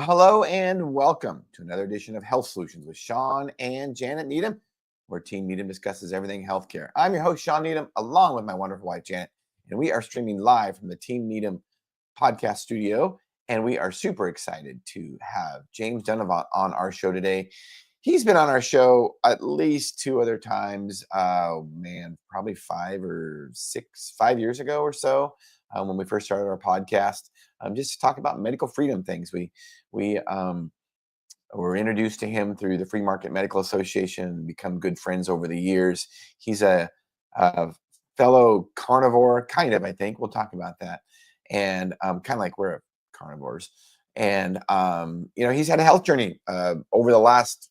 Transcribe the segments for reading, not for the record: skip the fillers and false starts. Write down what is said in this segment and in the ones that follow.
Well, hello and welcome to another edition of Health Solutions with Shawn and Janet Needham, where Team Needham discusses everything healthcare. I'm your host, Shawn Needham, along with my wonderful wife, Janet, and we are streaming live from the Team Needham podcast studio, and we are super excited to have James Dunavant on our show today. He's been on our show at least two other times, probably 5 years ago or so, when we first started our podcast, just to talk about medical freedom things. We were introduced to him through the Free Market Medical Association and become good friends over the years. He's a fellow carnivore, kind of, I think. We'll talk about that. And kind of like we're carnivores. And, he's had a health journey over the last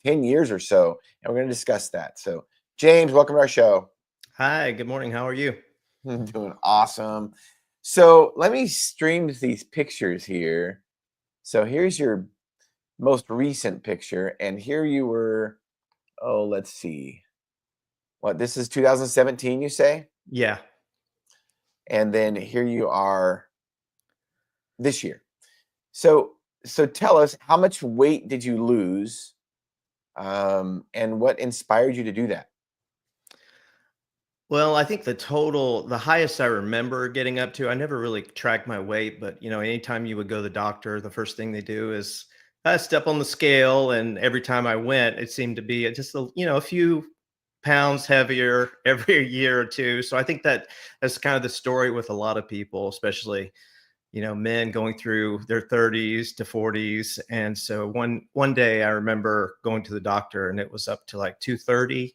10 years or so, and we're going to discuss that. So, James, welcome to our show. Hi, good morning. How are you? Doing awesome. So let me stream these pictures here. So here's your most recent picture, and here you were, let's see. This is 2017, you say? Yeah. And then here you are this year. So tell us, how much weight did you lose? And what inspired you to do that? Well, I think the highest I remember getting up to, I never really tracked my weight, but anytime you would go to the doctor, the first thing they do is step on the scale. And every time I went, it seemed to be just a few pounds heavier every year or two. So I think that's kind of the story with a lot of people, especially, men going through their 30s to 40s. And so one day I remember going to the doctor and it was up to like 230.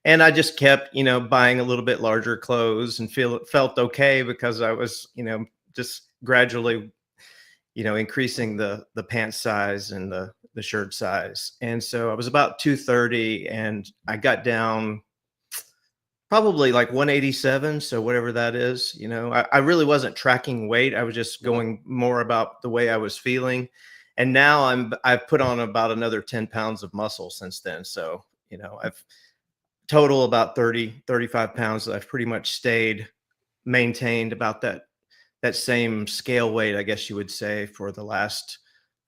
And I just kept, buying a little bit larger clothes and felt okay because I was, just gradually, increasing the pant size and the shirt size. And so I was about 230 and I got down probably like 187. So whatever that is, I really wasn't tracking weight. I was just going more about the way I was feeling. And now I've put on about another 10 pounds of muscle since then. So, I've total about 35 pounds that I've pretty much maintained about that same scale weight, I guess you would say, for the last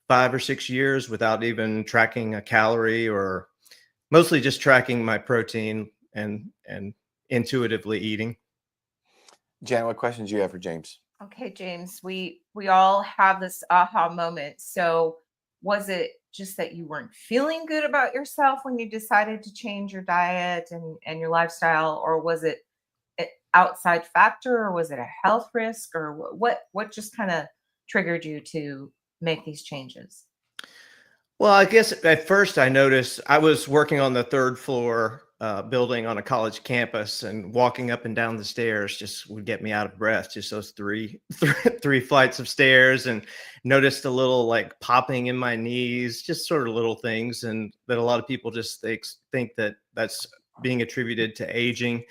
5 or 6 years without even tracking a calorie, or mostly just tracking my protein and intuitively eating. Jan, what questions do you have for James? Okay, James, we all have this aha moment. So was it just that you weren't feeling good about yourself when you decided to change your diet and your lifestyle, or was it an outside factor, or was it a health risk, or what just kind of triggered you to make these changes? Well, I guess at first I noticed I was working on the third floor building on a college campus, and walking up and down the stairs just would get me out of breath. Just those three flights of stairs, and noticed a little like popping in my knees, just sort of little things, and that a lot of people just think that that's being attributed to aging.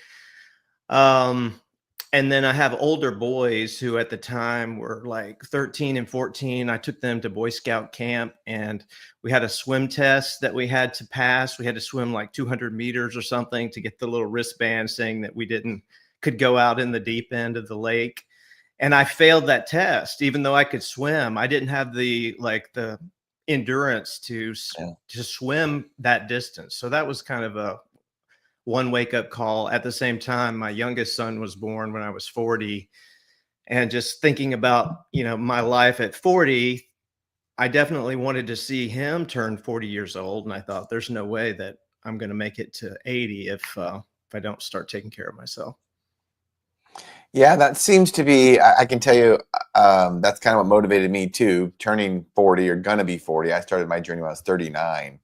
And then I have older boys who at the time were like 13 and 14. I took them to Boy Scout camp, and we had a swim test that we had to pass. We had to swim like 200 meters or something to get the little wristband saying that we could go out in the deep end of the lake. And I failed that test, even though I could swim. I didn't have the endurance to swim that distance. So that was kind of one wake-up call. At the same time, my youngest son was born when I was 40, and just thinking about my life at 40, I definitely wanted to see him turn 40 years old, and I thought there's no way that I'm going to make it to 80 if I don't start taking care of myself. Yeah, that seems to be, I can tell you, that's kind of what motivated me too, turning 40 or gonna be 40. I started my journey when I was 39.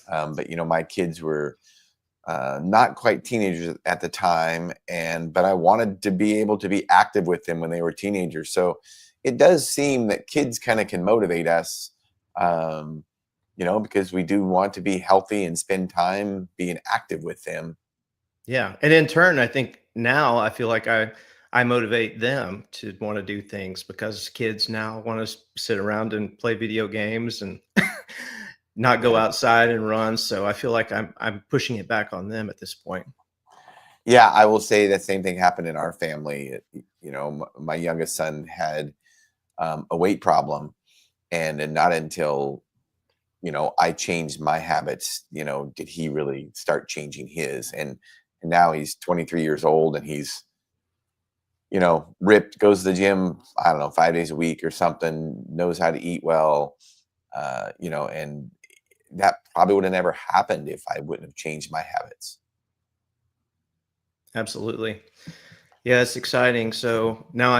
But my kids were not quite teenagers at the time, but I wanted to be able to be active with them when they were teenagers. So it does seem that kids kind of can motivate us, because we do want to be healthy and spend time being active with them. Yeah. And in turn, I think now I feel like I motivate them to want to do things, because kids now want to sit around and play video games and not go outside and run. So I feel like I'm pushing it back on them at this point. Yeah, I will say the same thing happened in our family. My youngest son had a weight problem, And not until, I changed my habits, did he really start changing his. And now he's 23 years old and he's, ripped, goes to the gym, I don't know, 5 days a week or something, knows how to eat well, and that probably would have never happened if I wouldn't have changed my habits. Absolutely. Yeah, it's exciting. So now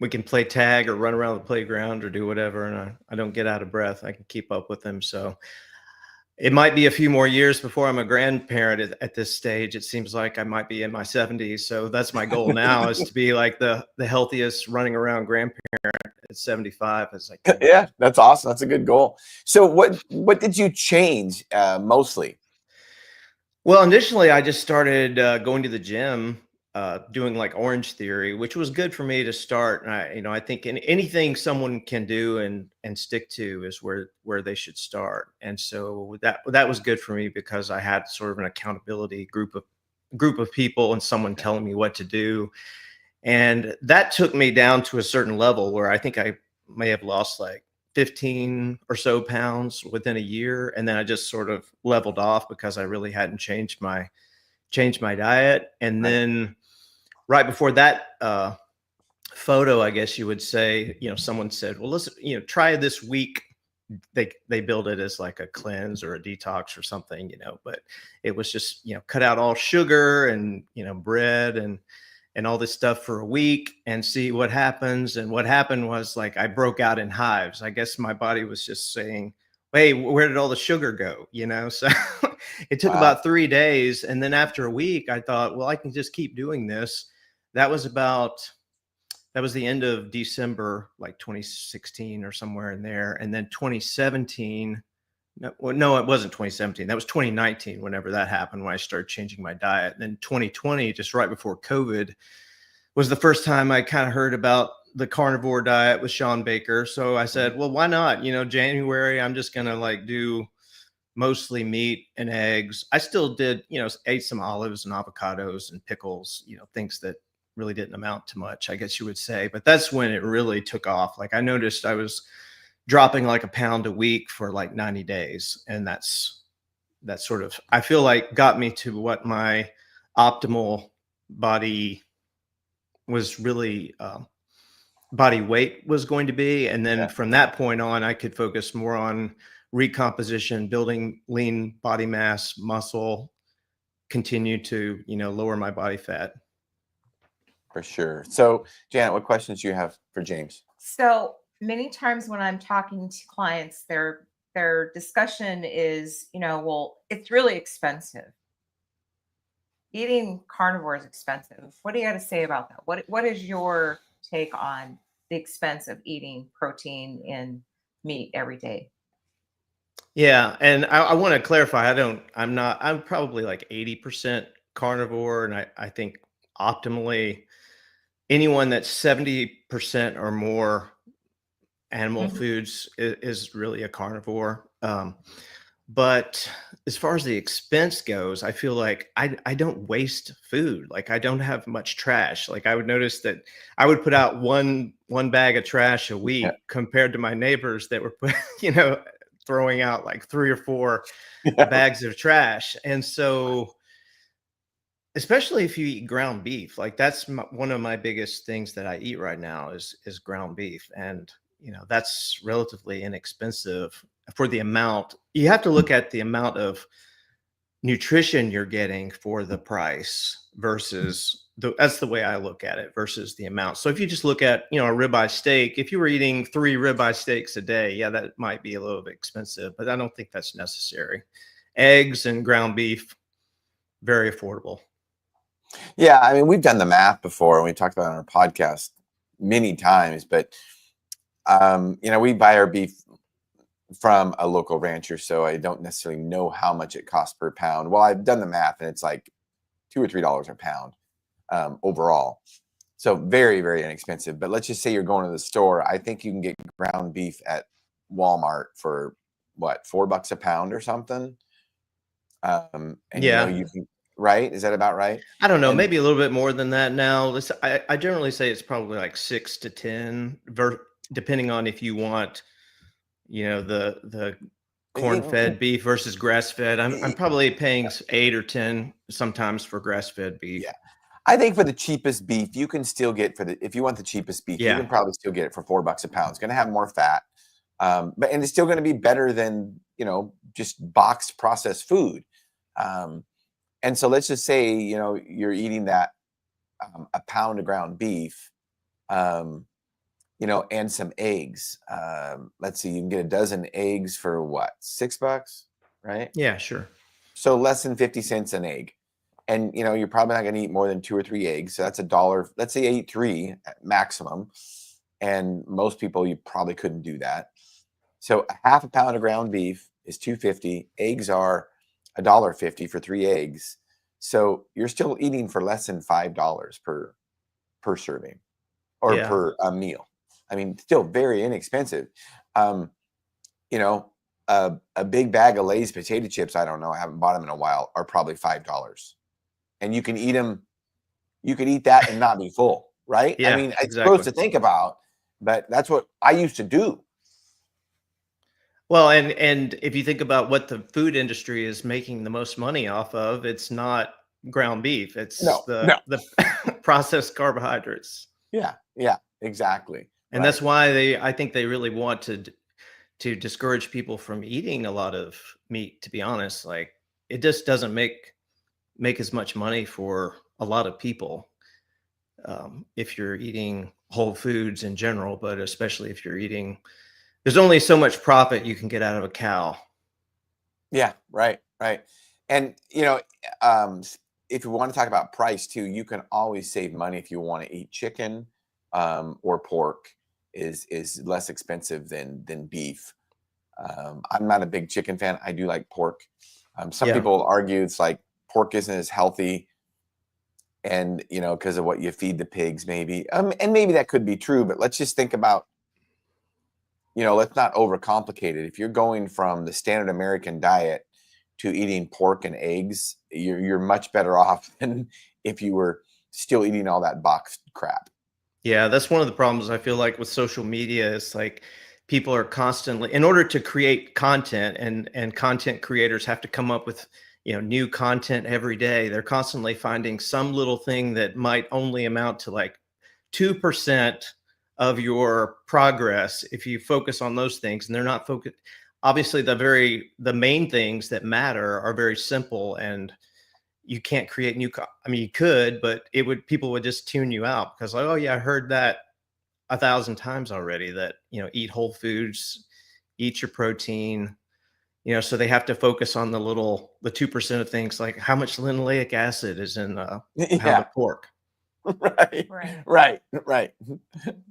we can play tag or run around the playground or do whatever. And I don't get out of breath. I can keep up with him. So it might be a few more years before I'm a grandparent at this stage. It seems like I might be in my 70s. So that's my goal now, is to be like the healthiest running around grandparent at 75 as I can. Yeah, that's awesome. That's a good goal. So what did you change mostly? Well, initially I just started going to the gym, doing like Orange Theory, which was good for me to start. And I think anything someone can do and stick to is where they should start. And so that was good for me because I had sort of an accountability group of people and someone telling me what to do. And that took me down to a certain level where I think I may have lost like 15 or so pounds within a year. And then I just sort of leveled off because I really hadn't changed my diet. And then right before that photo, I guess you would say, someone said, well, let's, try this week. They build it as like a cleanse or a detox or something, but it was just, cut out all sugar and, bread and all this stuff for a week and see what happens. And what happened was, like, I broke out in hives. I guess my body was just saying, hey, where did all the sugar go? So it took about 3 days. And then after a week, I thought, well, I can just keep doing this. That was the end of December, like 2016 or somewhere in there. And then 2017, no, it wasn't 2017. That was 2019, whenever that happened, when I started changing my diet. And then 2020, just right before COVID, was the first time I kind of heard about the carnivore diet with Shawn Baker. So I said, well, why not? January, I'm just going to like do mostly meat and eggs. I still did, ate some olives and avocados and pickles, things that really didn't amount to much, I guess you would say. But that's when it really took off. Like, I noticed I was dropping like a pound a week for like 90 days. And that's sort of, I feel like, got me to what my optimal body was really, body weight was going to be. And then from that point on, I could focus more on recomposition, building lean body mass, muscle, continue to, lower my body fat. For sure. So, Janet, what questions do you have for James? So many times when I'm talking to clients, their discussion is, well, it's really expensive. Eating carnivore is expensive. What do you got to say about that? What is your take on the expense of eating protein and meat every day? Yeah. And I want to clarify, I'm probably like 80% carnivore. And I think optimally, anyone that's 70% or more animal foods is really a carnivore. But as far as the expense goes, I feel like I don't waste food. Like, I don't have much trash. Like, I would notice that I would put out one bag of trash a week compared to my neighbors that were throwing out like 3 or 4 bags of trash. And so, especially if you eat ground beef, like that's one of my biggest things that I eat right now is ground beef. And, that's relatively inexpensive for the amount. You have to look at the amount of nutrition you're getting for the price versus that's the way I look at it, versus the amount. So if you just look at, a ribeye steak, if you were eating 3 ribeye steaks a day, yeah, that might be a little bit expensive, but I don't think that's necessary. Eggs and ground beef, very affordable. Yeah, I mean, we've done the math before, and we talked about it on our podcast many times, but we buy our beef from a local rancher, so I don't necessarily know how much it costs per pound. Well, I've done the math, and it's like $2 or $3 a pound overall. So very, very inexpensive. But let's just say you're going to the store. I think you can get ground beef at Walmart for what, $4 a pound or something. And you can, right? Is that about right? I don't know, maybe a little bit more than that now. I generally say it's probably like 6 to 10, depending on if you want you know, the It- corn-fed it- beef versus grass-fed. I'm it- probably paying 8 or 10 sometimes for grass-fed beef. yeah. I think for the cheapest beef, you can still get if you want the cheapest beef, you Yeah. can probably still get it for $4 a pound. It's going to have more fat, and it's still going to be better than, you know, just boxed processed food. And so let's just say, you know, you're eating that a pound of ground beef, you know, and some eggs. Let's see, you can get a dozen eggs for what, $6, right? Yeah, sure. So less than 50 cents an egg. And, you know, you're probably not going to eat more than 2 or 3 eggs. So that's $1. Let's say you eat 3 at maximum. And most people, you probably couldn't do that. So a half a pound of ground beef is $2.50. Eggs are $1.50 for 3 eggs. So you're still eating for less than $5 per serving or Yeah. per meal. I mean, still very inexpensive. You know, a big bag of Lay's potato chips, I don't know, I haven't bought them in a while, are probably $5. And you can eat them, you could eat that and not be full, right? Yeah, I mean, it's exactly. supposed to think about, but that's what I used to do. Well, and if you think about what the food industry is making the most money off of, it's not ground beef. It's No. the processed carbohydrates. Yeah, exactly. And that's why I think they really want to discourage people from eating a lot of meat, to be honest. Like, it just doesn't make as much money for a lot of people if you're eating whole foods in general, but especially if you're eating, there's only so much profit you can get out of a cow. Yeah, right. And, you know, if you want to talk about price too, you can always save money if you want to eat chicken or pork is less expensive than beef. I'm not a big chicken fan. I do like pork. Some people argue it's like pork isn't as healthy, and, you know, because of what you feed the pigs, maybe. And maybe that could be true, but let's just think about, you know, let's not overcomplicate it. If you're going from the standard American diet to eating pork and eggs, you're much better off than if you were still eating all that boxed crap. Yeah, that's one of the problems I feel like with social media. Is like people are constantly, in order to create content, and content creators have to come up with, you know, new content every day. They're constantly finding some little thing that might only amount to like 2% of your progress if you focus on those things, and they're not focused. Obviously, the main things that matter are very simple, and you can't create new. I mean, you could, but people would just tune you out because, like, oh yeah, I heard that 1,000 times already. That, you know, eat whole foods, eat your protein. You know, so they have to focus on the 2% of things, like how much linoleic acid is in a pound of pork. Right.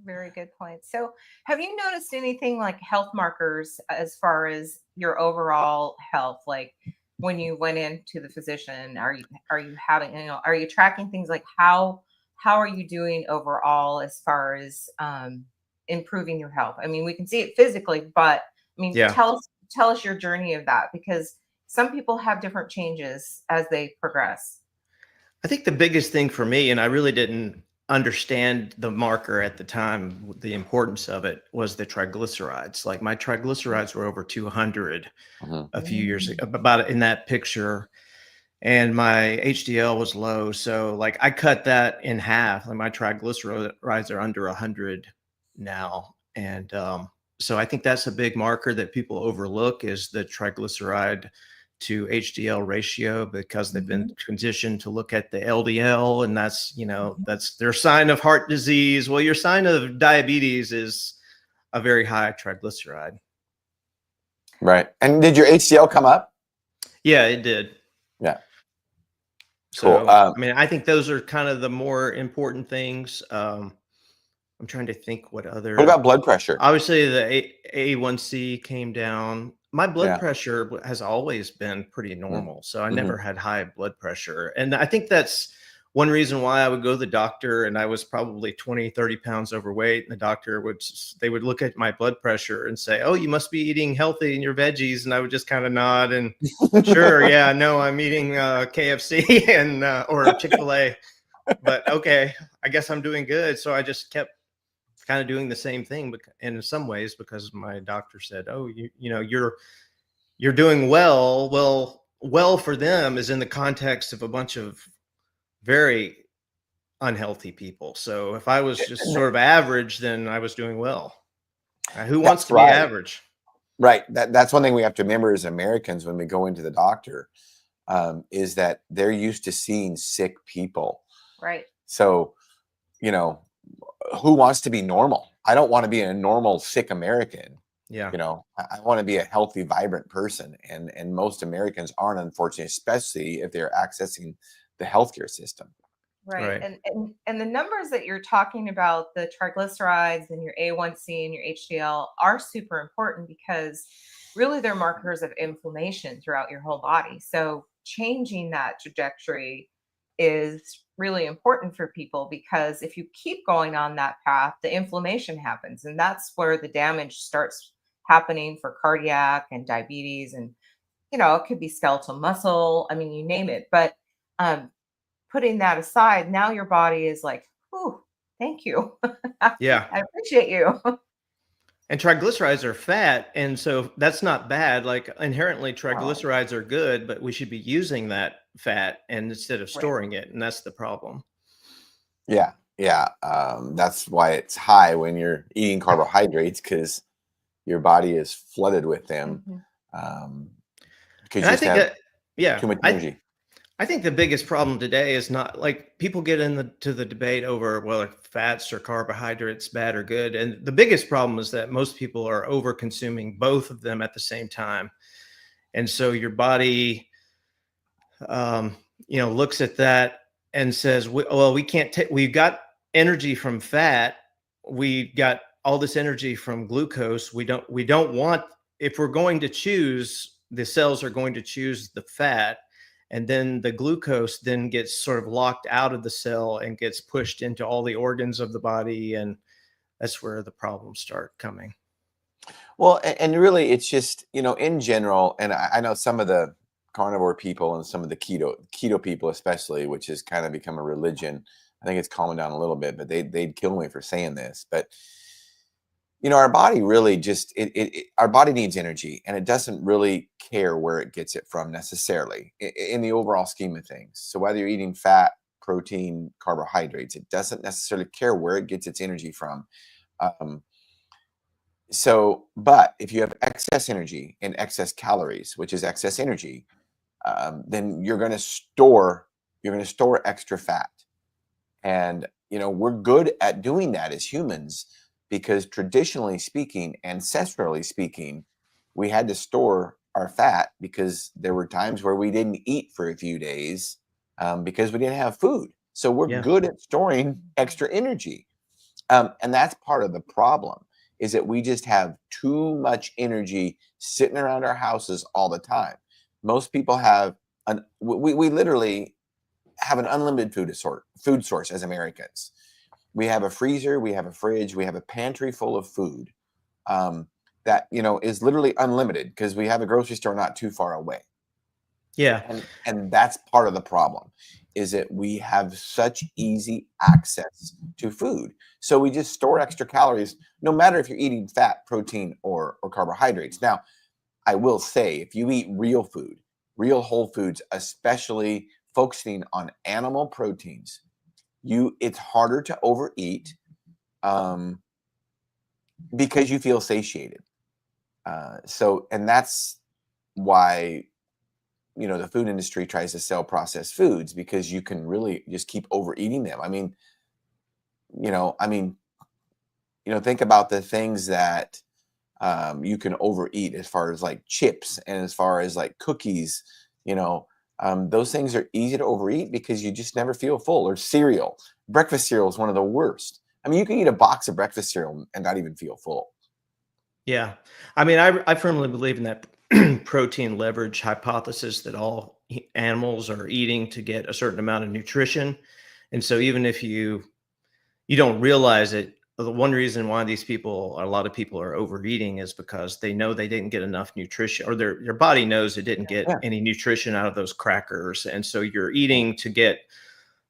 Very good point. So have you noticed anything like health markers as far as your overall health? Like when you went into the physician, are you having, you know, are you tracking things like how are you doing overall as far as improving your health? I mean, we can see it physically, but I mean, tell us your journey of that, because some people have different changes as they progress. I think the biggest thing for me, and I really didn't understand the marker at the time, the importance of it, was the triglycerides. Like, my triglycerides were over 200 a few years ago, about in that picture, and my HDL was low. So like I cut that in half. Like, my triglycerides are under 100 now. And so I think that's a big marker that people overlook, is the triglyceride to HDL ratio, because they've been conditioned to look at the LDL, and that's, you know, that's their sign of heart disease. Well, your sign of diabetes is a very high triglyceride. Right. And did your HDL come up? Yeah, it did. Yeah. So, Cool. I mean, I think those are kind of the more important things. I'm trying to think what other. What about blood pressure? Obviously, the A1C came down. My blood pressure has always been pretty normal, so I never had high blood pressure. And I think that's one reason why I would go to the doctor, and I was probably 20, 30 pounds overweight. And the doctor they would look at my blood pressure and say, "Oh, you must be eating healthy in your veggies." And I would just kind of nod and sure, yeah, no, I'm eating KFC and or Chick-fil-A, but okay, I guess I'm doing good. So I just kept kind of doing the same thing, and in some ways, because my doctor said, "Oh, you're doing well." Well for them is in the context of a bunch of very unhealthy people. So if I was just sort of average, then I was doing well. Who wants to be average? Right. That's one thing we have to remember as Americans when we go into the doctor, is that they're used to seeing sick people. Right. So, who wants to be normal? I don't want to be a normal sick American. Yeah. I want to be a healthy, vibrant person. And most Americans aren't, unfortunately, especially if they're accessing the healthcare system. Right. And the numbers that you're talking about, the triglycerides and your A1C and your HDL, are super important because really they're markers of inflammation throughout your whole body. So changing that trajectory is really important for people, because if you keep going on that path, the inflammation happens, and that's where the damage starts happening for cardiac and diabetes, and it could be skeletal muscle. I mean, you name it. But putting that aside, now your body is like, "Ooh, thank you. Yeah. I appreciate you." And triglycerides are fat, and so that's not bad. Like, inherently, triglycerides are good, but we should be using that fat and instead of storing it, and that's the problem. Yeah. That's why it's high when you're eating carbohydrates, because your body is flooded with them. Because And I think that, too much energy. I think the biggest problem today is not like people get into the debate over whether fats or carbohydrates bad or good. And the biggest problem is that most people are over consuming both of them at the same time. And so your body, looks at that and says, we can't take, we've got energy from fat. We got all this energy from glucose. We don't want, if we're going to choose, the cells are going to choose the fat. And then the glucose then gets sort of locked out of the cell and gets pushed into all the organs of the body. And that's where the problems start coming. Well, and really, it's just, in general, and I know some of the carnivore people and some of the keto people, especially, which has kind of become a religion. I think it's calming down a little bit, but they'd kill me for saying this. But our body really just our body needs energy, and it doesn't really care where it gets it from necessarily in the overall scheme of things. So whether you're eating fat, protein, carbohydrates, it doesn't necessarily care where it gets its energy from. But if you have excess energy and excess calories, which is excess energy, then you're going to store extra fat. And we're good at doing that as humans, because traditionally speaking, ancestrally speaking, we had to store our fat because there were times where we didn't eat for a few days because we didn't have food. So we're good at storing extra energy. And that's part of the problem, is that we just have too much energy sitting around our houses all the time. Most people have we literally have an unlimited food source as Americans. We have a freezer, we have a fridge, we have a pantry full of food that is literally unlimited, because we have a grocery store not too far away. Yeah. And that's part of the problem, is that we have such easy access to food. So we just store extra calories, no matter if you're eating fat, protein, or carbohydrates. Now, I will say, if you eat real food, real whole foods, especially focusing on animal proteins, it's harder to overeat because you feel satiated. And that's why the food industry tries to sell processed foods, because you can really just keep overeating them. Think about the things that you can overeat, as far as like chips and as far as like cookies. Those things are easy to overeat because you just never feel full. Or cereal. Breakfast cereal is one of the worst. You can eat a box of breakfast cereal and not even feel full. Yeah. I firmly believe in that protein leverage hypothesis, that all animals are eating to get a certain amount of nutrition. And so even if you don't realize it, the one reason why a lot of people are overeating is because they know they didn't get enough nutrition, or their body knows it didn't get any nutrition out of those crackers. And so you're eating to get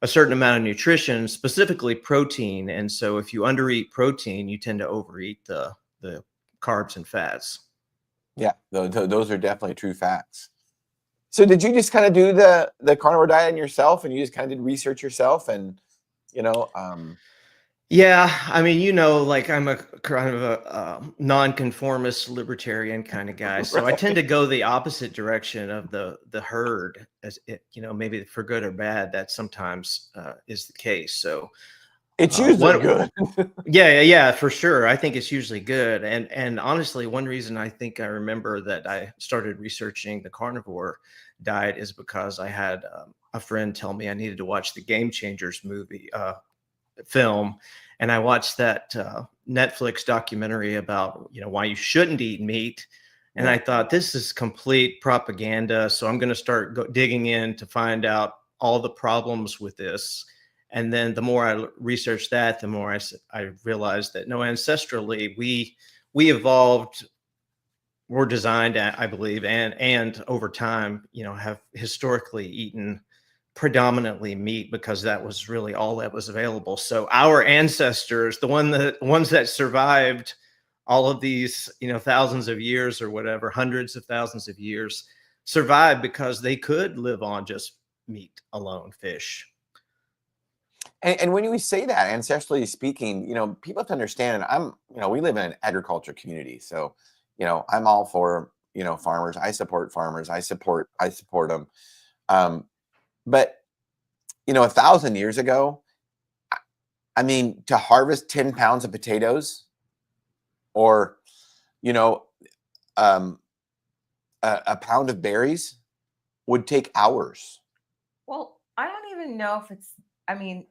a certain amount of nutrition, specifically protein. And so if you undereat protein, you tend to overeat the carbs and fats. Yeah, those are definitely true facts. So did you just kind of do the carnivore diet yourself, and you just kind of did research yourself, and you know, Yeah, I mean, like I'm a kind of a nonconformist libertarian kind of guy, so I tend right. to go the opposite direction of the herd, as it, maybe for good or bad. That sometimes is the case. So It's usually one, good. yeah, for sure. I think it's usually good, and honestly, one reason I think I remember that I started researching the carnivore diet is because I had a friend tell me I needed to watch the Game Changers movie. Film, and I watched that Netflix documentary about why you shouldn't eat meat, and Yeah. I thought this is complete propaganda. So I'm going to start digging in to find out all the problems with this. And then the more I researched that, the more I realized that no, ancestrally we evolved. We're designed, I believe, and over time, have historically eaten predominantly meat because that was really all that was available. So our ancestors, the ones that survived all of these, thousands of years or whatever, hundreds of thousands of years, survived because they could live on just meat alone, fish. And when we say that, ancestrally speaking, people have to understand, and we live in an agriculture community. So, I'm all for, farmers. I support farmers. I support them. But, 1,000 years ago, I mean, to harvest 10 pounds of potatoes or, you know, um, a pound of berries would take hours. Well, I don't even know if it's, I mean,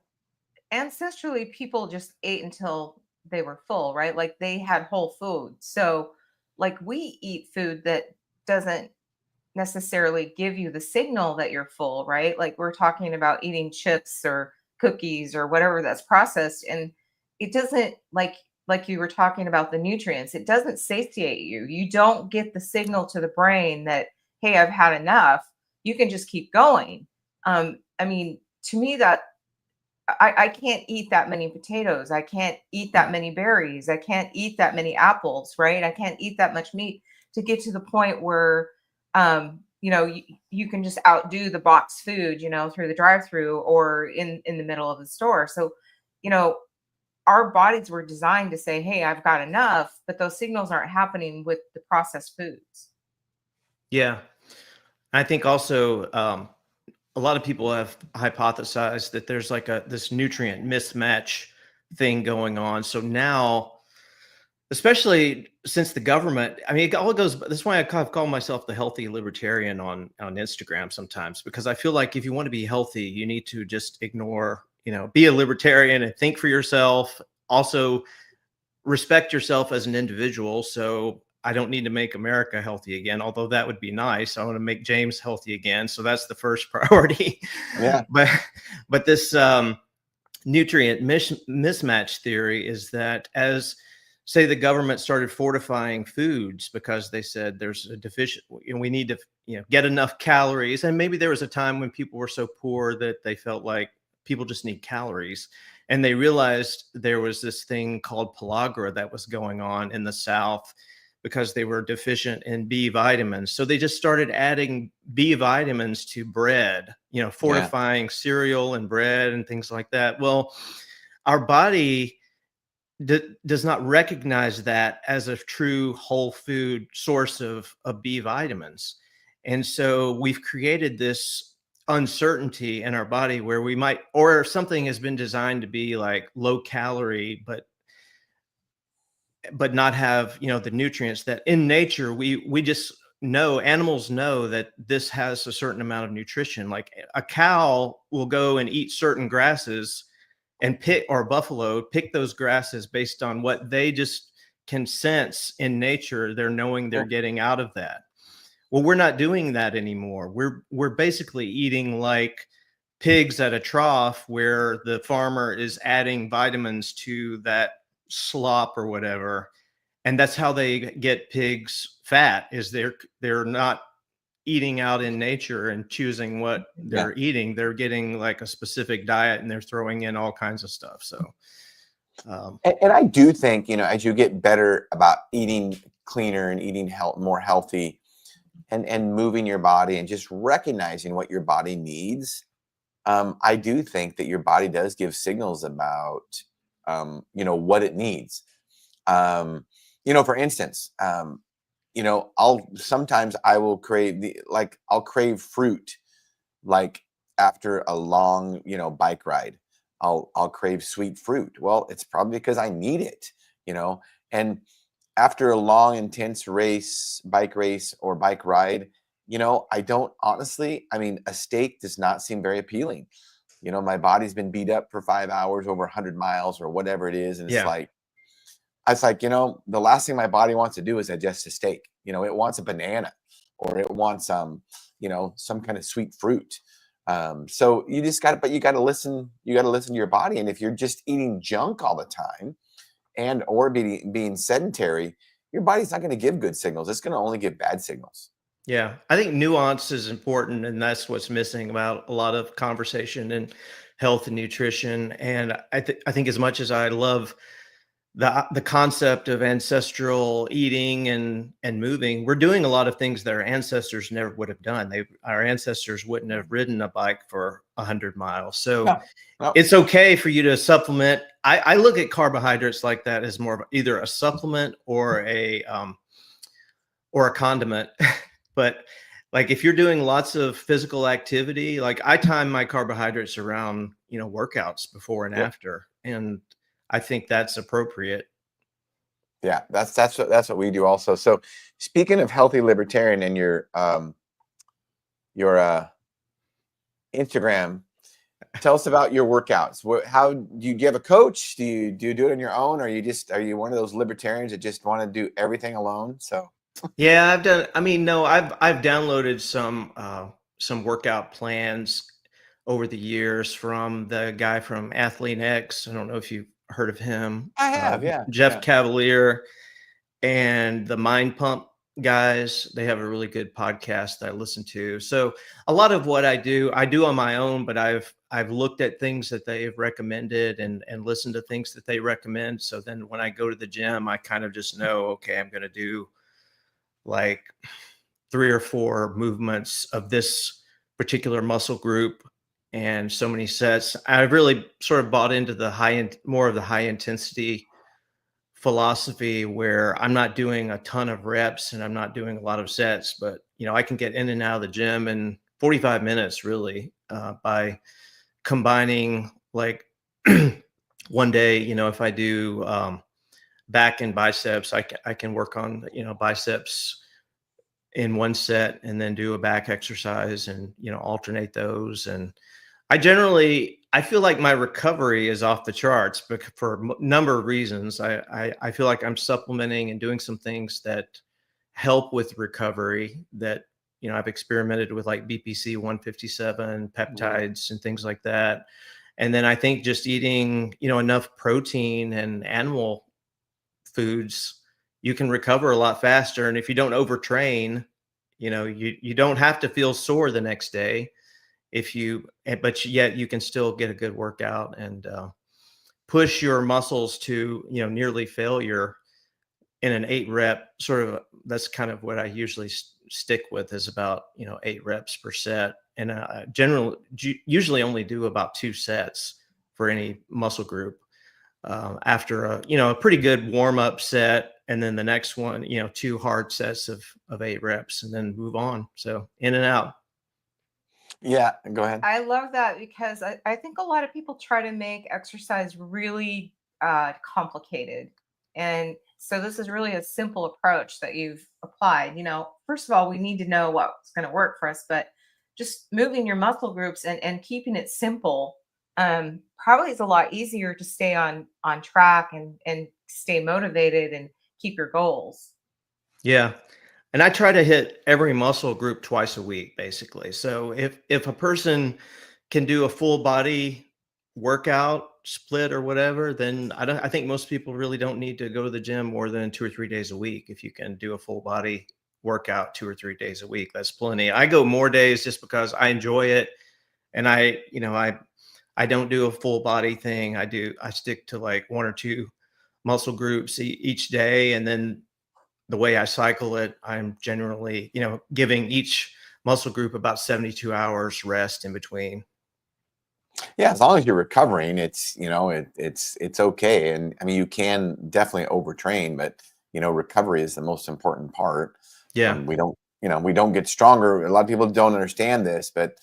ancestrally, people just ate until they were full, right? Like they had whole food. So, like, we eat food that doesn't necessarily give you the signal that you're full, right? Like, we're talking about eating chips or cookies or whatever that's processed. And it doesn't, like you were talking about the nutrients, it doesn't satiate you. You don't get the signal to the brain that, hey, I've had enough. You can just keep going. I mean, to me, that I can't eat that many potatoes. I can't eat that many berries. I can't eat that many apples, right? I can't eat that much meat to get to the point where, you can just outdo the box food, through the drive-through or in the middle of the store. So, you know, our bodies were designed to say, "Hey, I've got enough," but those signals aren't happening with the processed foods. Yeah, I think also a lot of people have hypothesized that there's like this nutrient mismatch thing going on. So now, especially since the government, I mean, it all goes. That's why I kind of call myself the healthy libertarian on Instagram sometimes, because I feel like if you want to be healthy, you need to just ignore, be a libertarian and think for yourself. Also, respect yourself as an individual. So I don't need to make America healthy again, although that would be nice. I want to make James healthy again. So that's the first priority. Yeah. But this nutrient mismatch theory is that, as say the government started fortifying foods because they said there's a deficient, we need to get enough calories, and maybe there was a time when people were so poor that they felt like people just need calories, and they realized there was this thing called pellagra that was going on in the South because they were deficient in B vitamins. So they just started adding B vitamins to bread, fortifying cereal and bread and things like that. Well, our body does not recognize that as a true whole food source of B vitamins. And so we've created this uncertainty in our body where we might, or something has been designed to be like low calorie, but not have the nutrients that in nature we just know. Animals know that this has a certain amount of nutrition. Like a cow will go and eat certain grasses and pick, or buffalo pick those grasses based on what they just can sense in nature. They're knowing they're getting out of that. Well, we're not doing that anymore. We're basically eating like pigs at a trough where the farmer is adding vitamins to that slop or whatever. And that's how they get pigs fat, is they're not eating out in nature and choosing what they're eating. They're getting like a specific diet and they're throwing in all kinds of stuff. So, and I do think, as you get better about eating cleaner and eating more healthy and moving your body and just recognizing what your body needs, I do think that your body does give signals about, what it needs. For instance, sometimes I will crave I'll crave fruit, like after a long, bike ride. I'll crave sweet fruit. Well, it's probably because I need it, and after a long, intense bike race or bike ride, I don't honestly, a steak does not seem very appealing. My body's been beat up for 5 hours, over 100 miles or whatever it is. And it's like, the last thing my body wants to do is digest a steak. It wants a banana, or it wants some kind of sweet fruit. So you got to listen to your body. And if you're just eating junk all the time or being sedentary, your body's not going to give good signals. It's going to only give bad signals. Yeah, I think nuance is important, and that's what's missing about a lot of conversation in health and nutrition. And I think as much as I love the concept of ancestral eating and moving, we're doing a lot of things that our ancestors never would have done. Our ancestors wouldn't have ridden a bike for 100 miles. So No. It's okay for you to supplement. I look at carbohydrates like that as more of either a supplement or a condiment. But like if you're doing lots of physical activity, like I time my carbohydrates around, workouts before and after. And I think that's appropriate. Yeah, that's what we do also. So speaking of healthy libertarian and your Instagram, tell us about your workouts. How do you have a coach? Do you do it on your own? Or are you one of those libertarians that just want to do everything alone? So yeah, I've downloaded some workout plans over the years from the guy from Athlete X. I don't know if you've heard of him. I have, Jeff Cavalier and the Mind Pump guys. They have a really good podcast that I listen to. So a lot of what I do on my own, but I've looked at things that they've recommended and listened to things that they recommend. So then when I go to the gym, I kind of just know, okay, I'm going to do like 3 or 4 movements of this particular muscle group and so many sets. I really sort of bought into more of the high intensity philosophy, where I'm not doing a ton of reps and I'm not doing a lot of sets, but I can get in and out of the gym in 45 minutes really, by combining like one day, if I do back and biceps, I can work on, biceps in one set and then do a back exercise and, alternate those. And I feel like my recovery is off the charts, but for a number of reasons. I feel like I'm supplementing and doing some things that help with recovery that, I've experimented with, like BPC 157 peptides and things like that. And then I think just eating, enough protein and animal foods, you can recover a lot faster. And if you don't overtrain, you don't have to feel sore the next day but yet you can still get a good workout and push your muscles to, nearly failure in an 8 rep sort of. That's kind of what I usually stick with, is about, 8 reps per set. And usually only do about 2 sets for any muscle group. After a pretty good warm up set, and then the next one, 2 hard sets of 8 reps, and then move on. So in and out. Yeah, go ahead. I love that, because I think a lot of people try to make exercise really complicated. And so this is really a simple approach that you've applied. First of all, we need to know what's going to work for us, but just moving your muscle groups and keeping it simple probably is a lot easier to stay on track and stay motivated and keep your goals. Yeah. And I try to hit every muscle group twice a week, basically. So if a person can do a full body workout split or whatever, then I think most people really don't need to go to the gym more than 2 or 3 days a week if you can do a full body work out 2 or 3 days a week. That's plenty. I go more days just because I enjoy it. And I don't do a full body thing. I stick to like 1 or 2 muscle groups each day. And then the way I cycle it, I'm generally, giving each muscle group about 72 hours rest in between. Yeah, as long as you're recovering, it's it's okay. And I mean, you can definitely overtrain, but recovery is the most important part. Yeah. We don't get stronger. A lot of people don't understand this, but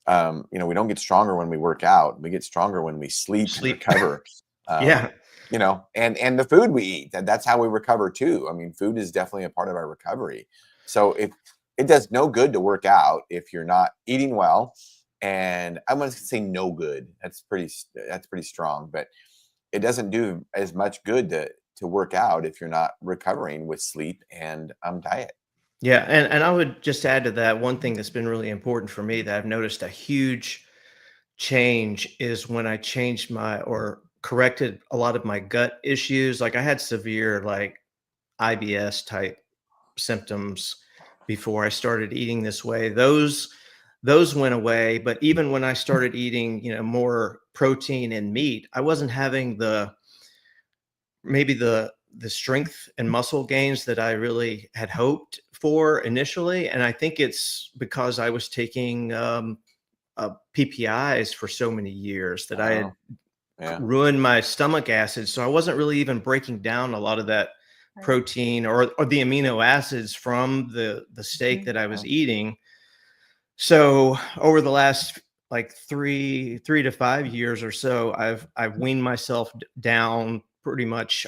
we don't get stronger when we work out. We get stronger when we sleep. And recover. Yeah. And the food we eat, that's how we recover too. I mean, food is definitely a part of our recovery. So it does no good to work out if you're not eating well. And I'm going to say no good. That's pretty strong, but it doesn't do as much good to work out if you're not recovering with sleep and diet. Yeah. And I would just add to that, one thing that's been really important for me that I've noticed a huge change is when I changed or corrected a lot of my gut issues. Like I had severe like IBS type symptoms before I started eating this way. Those went away, but even when I started eating, more protein and meat, I wasn't having maybe the strength and muscle gains that I really had hoped for initially. And I think it's because I was taking PPIs for so many years that I had ruined my stomach acid. So I wasn't really even breaking down a lot of that protein or the amino acids from the steak that I was eating. So over the last like 3 to 5 years or so, I've weaned myself down pretty much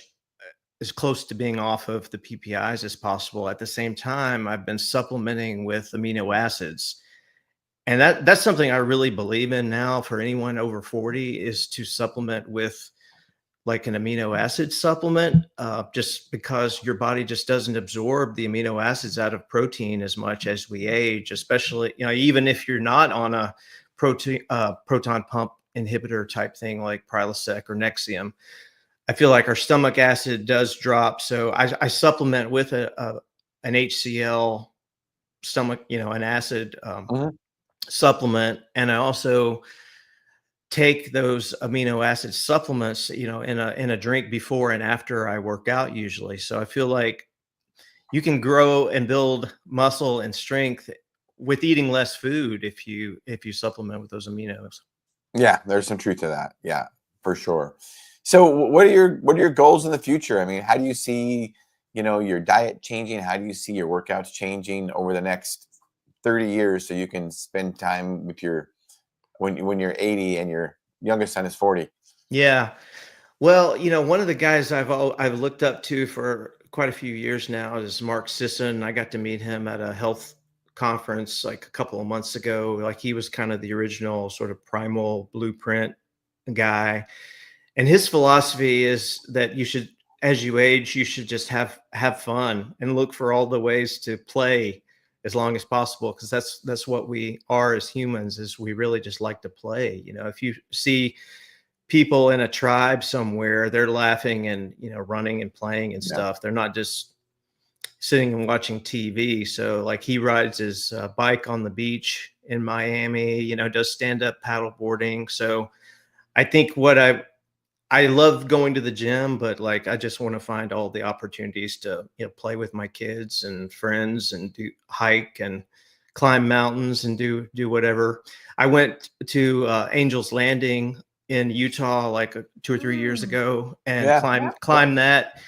as close to being off of the PPIs as possible. At the same time, I've been supplementing with amino acids. And that's something I really believe in now for anyone over 40 is to supplement with like an amino acid supplement, just because your body just doesn't absorb the amino acids out of protein as much as we age, especially, even if you're not on a proton pump inhibitor type thing like Prilosec or Nexium. I feel like our stomach acid does drop. So I supplement with an HCl stomach, an acid supplement. And I also take those amino acid supplements, in a drink before and after I work out usually. So I feel like you can grow and build muscle and strength with eating less food if you supplement with those aminos. Yeah, there's some truth to that. Yeah, for sure. So what are your goals in the future? I mean, how do you see, your diet changing? How do you see your workouts changing over the next 30 years so you can spend time with when you're 80 and your youngest son is 40? Yeah. Well, one of the guys I've looked up to for quite a few years now is Mark Sisson. I got to meet him at a health conference like a couple of months ago. Like he was kind of the original sort of primal blueprint guy. And his philosophy is that you should, as you age, you should just have fun and look for all the ways to play as long as possible, because that's what we are as humans, is we really just like to play. If you see people in a tribe somewhere, they're laughing and running and playing and stuff. They're not just sitting and watching TV. So like he rides his bike on the beach in Miami, does stand-up paddle boarding. So I think I love going to the gym, but like I just want to find all the opportunities to play with my kids and friends and do hike and climb mountains and do whatever. I went to Angel's Landing in Utah like 2 or 3 years ago and climbed that.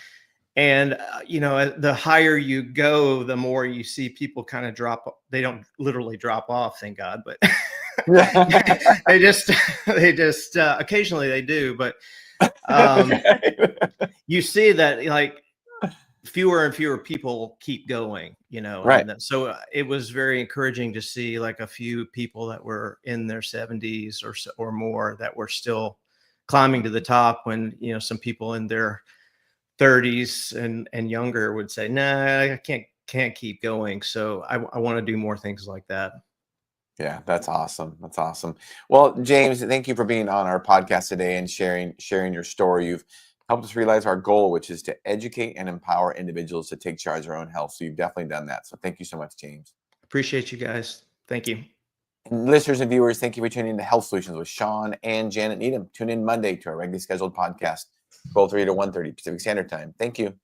And the higher you go, the more you see people kind of drop. They don't literally drop off, thank God, but they just occasionally they do. But you see that like fewer and fewer people keep going, right. And so it was very encouraging to see like a few people that were in their 70s or more that were still climbing to the top when, some people in their 30s and younger would say, nah, I can't keep going. So I want to do more things like that. Yeah, that's awesome. That's awesome. Well, James, thank you for being on our podcast today and sharing your story. You've helped us realize our goal, which is to educate and empower individuals to take charge of their own health. So you've definitely done that. So thank you so much, James. Appreciate you guys. Thank you. And listeners and viewers, thank you for tuning in to Health Solutions with Shawn and Janet Needham. Tune in Monday to our regularly scheduled podcast, 12:30 to 1:30 Pacific Standard Time. Thank you.